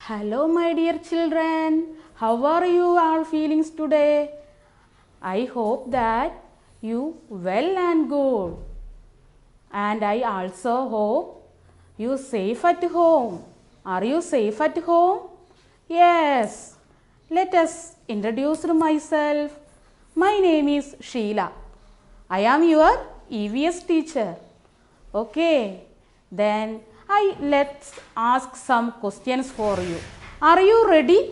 Hello, my dear children. How are you all feeling today? I hope that you well and good. And I also hope you safe at home. Are you safe at home? Yes. Let us introduce myself. My name is Sheila. I am your EVS teacher. Okay. Then let's ask some questions for you. Are you ready?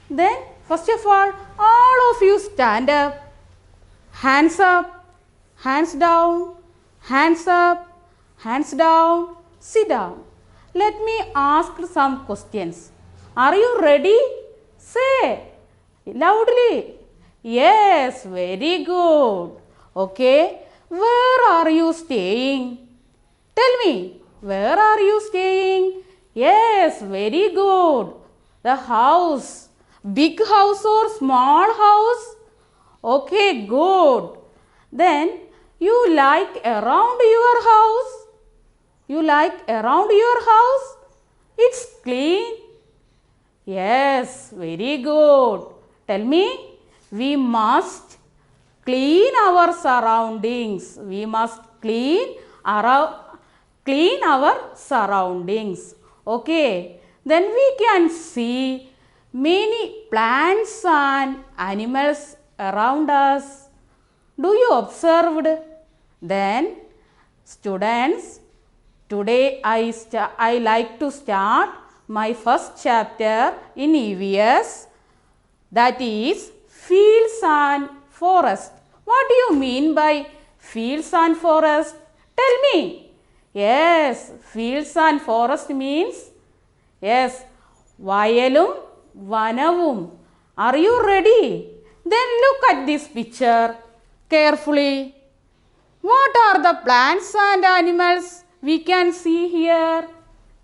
Then first of all of you stand up. Hands up, hands down, hands up, hands down, sit down. Let me ask some questions. Are you ready? Say loudly. Yes, very good. Okay, where are you staying? Tell me, where are you staying? Yes, very good. The house. Big house or small house? Okay, good. Then you like around your house? You like around your house? It's clean. Yes, very good. Tell me, we must clean our surroundings. We must clean our surroundings. Okay. Then we can see many plants and animals around us. Do you observed? Then students, today I like to start my first chapter in EVS, that is fields and forest. What do you mean by fields and forest? Tell me. Yes, fields and forest means yes, vayalum, vanavum. Are you ready? Then look at this picture carefully. What are the plants and animals we can see here?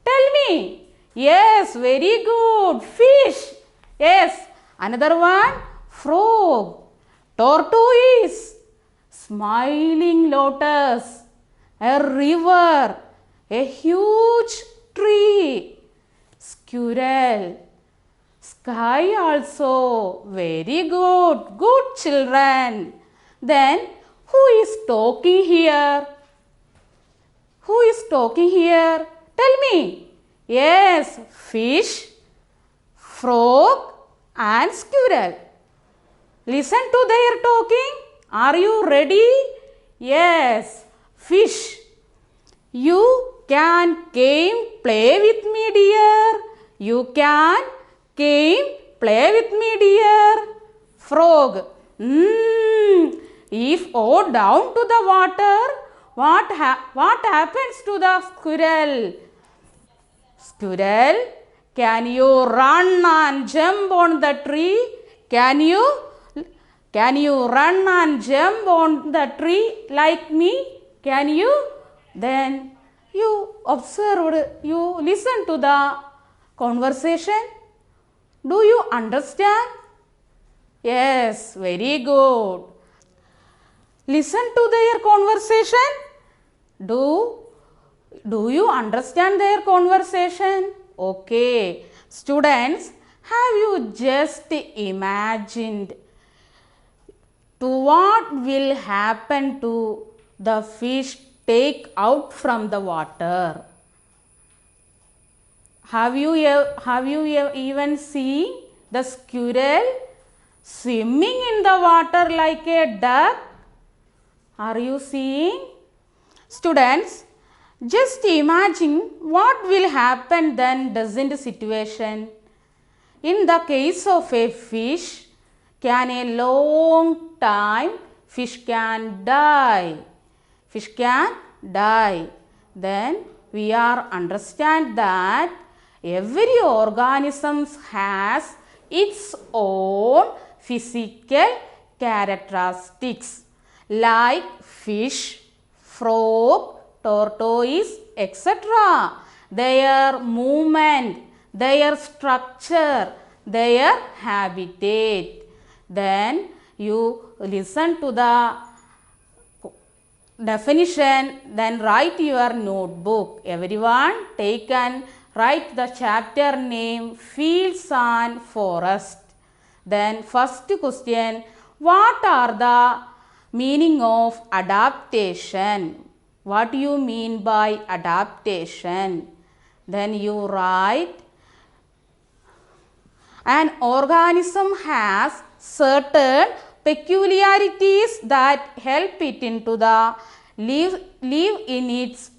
Tell me. Yes, very good. Fish. Yes. Another one, frog. Tortoise. Smiling lotus. A river. A huge tree. Squirrel. Sky also. Very good. Good children. Then who is talking here? Who is talking here? Tell me. Yes, fish, frog and squirrel. Listen to their talking. Are you ready? Yes, fish. You can came play with me, dear. You can came play with me, dear. Frog. If down to the water, what happens to the squirrel? Squirrel, can you run and jump on the tree? Can you run and jump on the tree like me? Can you? Then you observed, you listen to the conversation. Do you understand? Yes, very good. Listen to their conversation. Do you understand their conversation? Okay. Students, have you just imagined to what will happen to the fish take out from the water? Have you even seen the squirrel swimming in the water like a duck? Are you seeing? Students, just imagine what will happen then doesn't the situation. In the case of a fish, can a long time fish can die. Fish can die. Then we are understand that every organism has its own physical characteristics like fish, frog, tortoise, etc. Their movement, their structure, their habitat. Then you listen to the definition, then write your notebook. Everyone take and Write the chapter name Fields and Forest. Then first question, what are the meaning of adaptation? What do you mean by adaptation? Then you write, an organism has certain peculiarities that help it into the live in its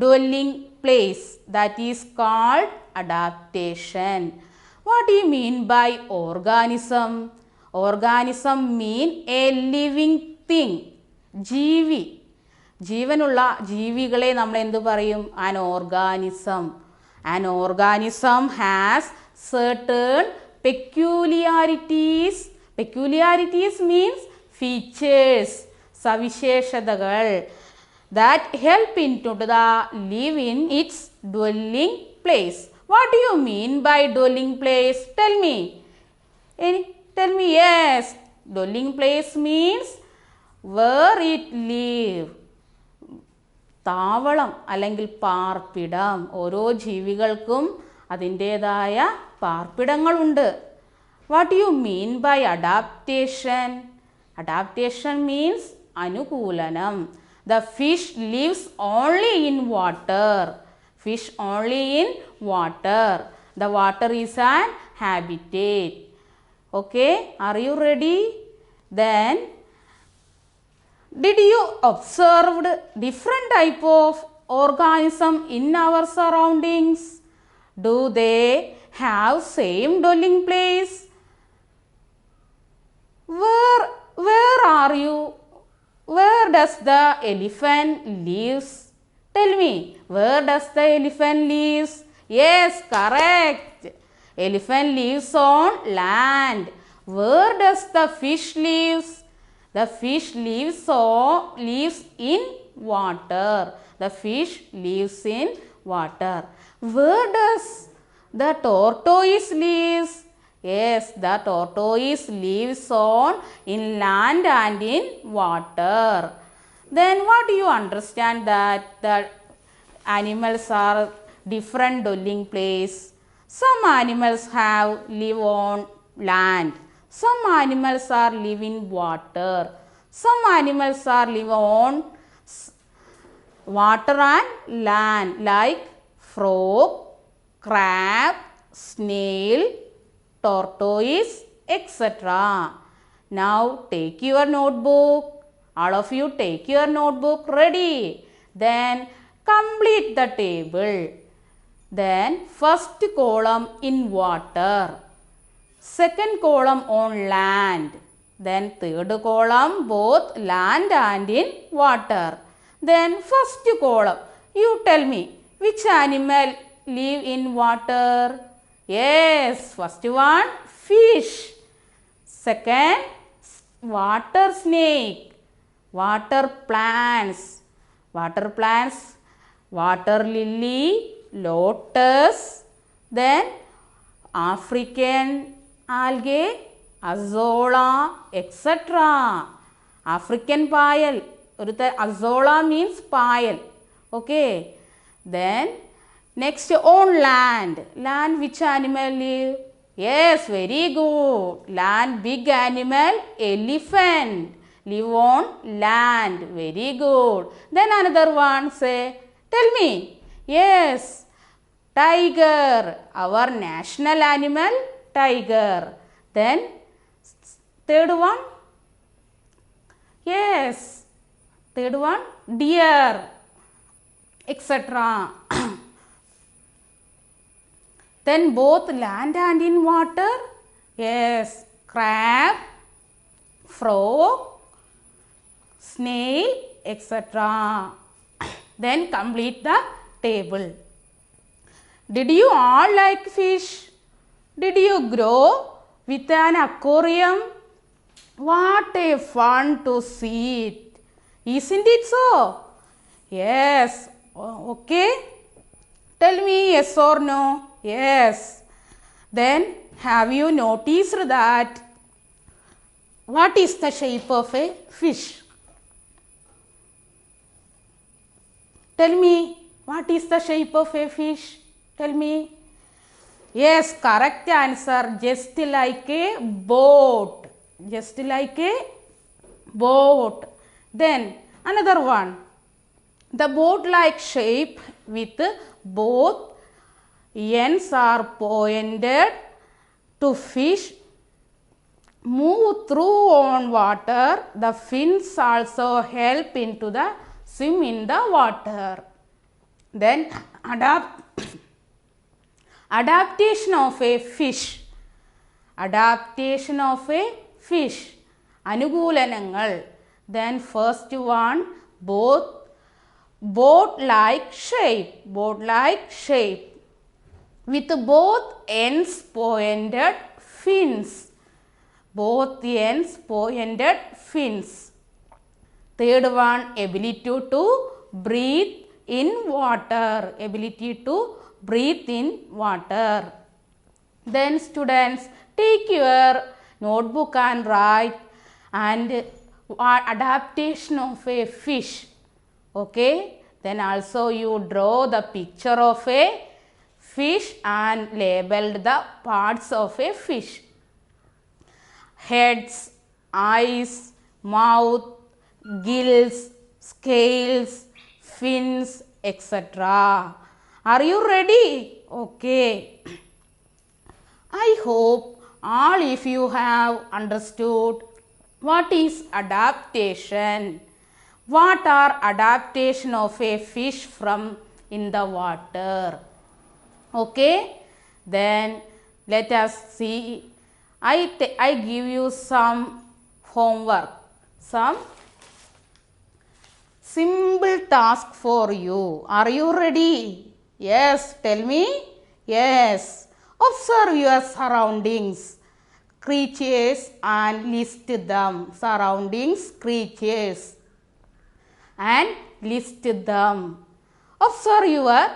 dwelling place. That is called adaptation. What do you mean by organism? Organism mean a living thing. ജീവി, ജീവനുള്ള ജീവികളെ നമ്മൾ എന്ത് പറയും? An organism. An organism has certain peculiarities. Peculiarities means features, സവിശേഷതകൾ, that help into the live in its dwelling place. What do you mean by dwelling place? Tell me. Tell me. Yes, dwelling place means where it live. താവളം അല്ലെങ്കിൽ പാർപ്പിടം. ഓരോ ജീവികൾക്കും അതിൻ്റേതായ പാർപ്പിടങ്ങളുണ്ട്. What do you mean by adaptation? Adaptation means അനുകൂലനം. The fish lives only in water. Fish only in water. The water is an habitat. Okay, are you ready? Then, did you observe different type of organism in our surroundings? Do they have same dwelling place? Where are you? Where does the elephant lives? Tell me, where does the elephant lives? Yes, correct. Elephant lives on land. Where does the fish lives? The fish lives in water. The fish lives in water. Where does the tortoise lives? Yes, the tortoise lives on in land and in water. Then what do you understand that the animals are different dwelling place? Some animals live on land. Some animals are live in water. Some animals are live on water and land, like frog, crab, snail, tortoise, etc. Now take your notebook. All of you take your notebook ready. Then complete the table. Then first column in water. Second column on land. Then third column both land and in water. Then first column, you tell me which animal live in water? Yes, first one fish. Second, water snake. Water plants. Water plants, water lily, lotus. Then African algae, azolla, etc. African payal. Azolla means payal. Okay. Then next on land. Land, which animal live? Yes, very good. Land, big animal, elephant. Live on land. Very good. Then another one, say, tell me. Yes, tiger. Our national animal, tiger. Then third one. Yes, third one, deer, etc. Then both land and in water. Yes, crab, frog, snail, etc. Then complete the table. Did you all like fish? Did you grow with an aquarium? What a fun to see it. Isn't it so? Yes. Okay. Tell me yes or no. Yes. Then have you noticed that what is the shape of a fish? Tell me, what is the shape of a fish? Tell me. Yes, correct answer. Just like a boat. Just like a boat. Then another one. The boat-like shape with both ends are pointed to fish move through on water. The fins also help into the swim in the water. Then adaptation of a fish. Adaptation of a fish. Anukulanangal. Then first one, boat-like shape. Boat-like shape. With both ends pointed fins. Both ends pointed fins. Third one, ability to breathe in water. Ability to breathe in water. Then students, take your notebook and write and adaptation of a fish. Okay. Then also you draw the picture of a fish and labeled the parts of a fish. Heads, eyes, mouth, gills, scales, fins, etc. Are you ready? Okay. I hope all of you have understood what is adaptation. What are adaptation of a fish from in the water? Okay. Then let us see. I give you some homework. Some simple task for you. Are you ready? Yes, tell me. Yes. Observe your surroundings, creatures and list them. Surroundings, creatures and list them. Observe your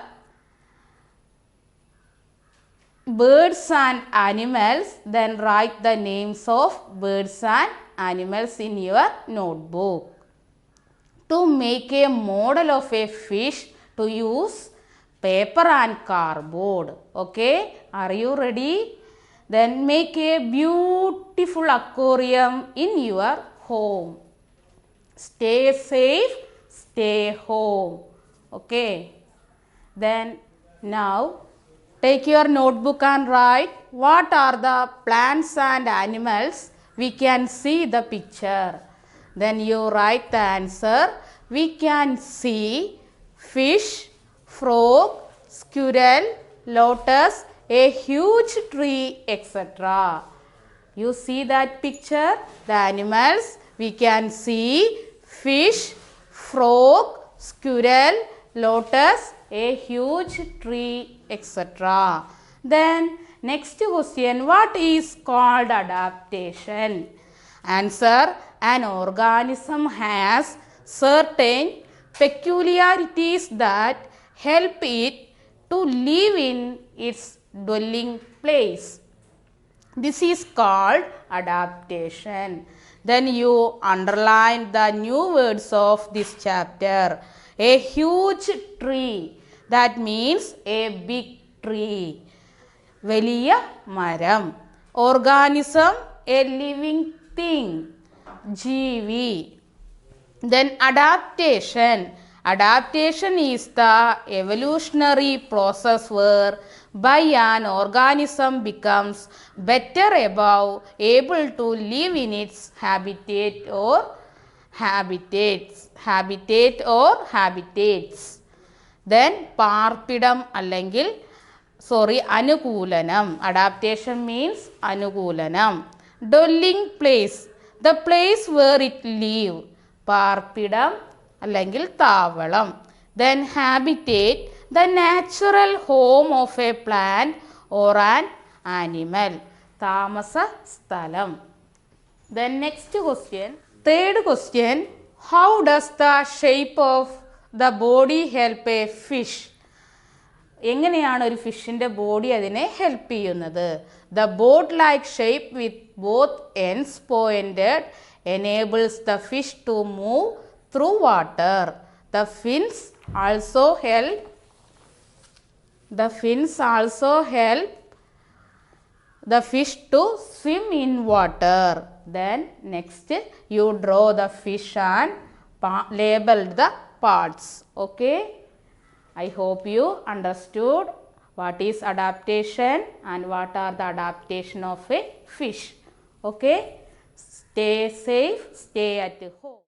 birds and animals, then write the names of birds and animals in your notebook. To make a model of a fish, to use paper and cardboard. Okay, are you ready? Then make a beautiful aquarium in your home. Stay safe, stay home. Okay. Then now take your notebook and write what are the plants and animals we can see the picture. Then you write the answer. We can see fish, frog, squirrel, lotus, a huge tree, etc. You see that picture? The animals, we can see fish, frog, squirrel, lotus, a huge tree, etc. Then next question, what is called adaptation? Answer, an organism has certain peculiarities that help it to live in its dwelling place. This is called adaptation. Then you underline the new words of this chapter. A huge tree, that means a big tree. Veliya maram. Organism, a living thing. Jeevi. Then adaptation. Adaptation is the evolutionary process where by an organism becomes better able to live in its habitat or habitats. Then parpidam allengil anukulanam. Adaptation means anukulanam. Dwelling place, the place where it live. Parpidam allengil tavalam. Then habitat, the natural home of a plant or an animal. Tamasa sthalam. Then next question. Third question. How does the shape of the body help a fish? എങ്ങനെയാണ് ഒരു ഫിഷിൻ്റെ body അതിനെ help ചെയ്യുന്നത്? The boat-like shape with both ends pointed enables the fish to move through water. The fins also help The fins also help the fish to swim in water. Then next you draw the fish and label the parts. Okay. I hope you understood what is adaptation and what are the adaptation of a fish. Okay. Stay safe, stay at home.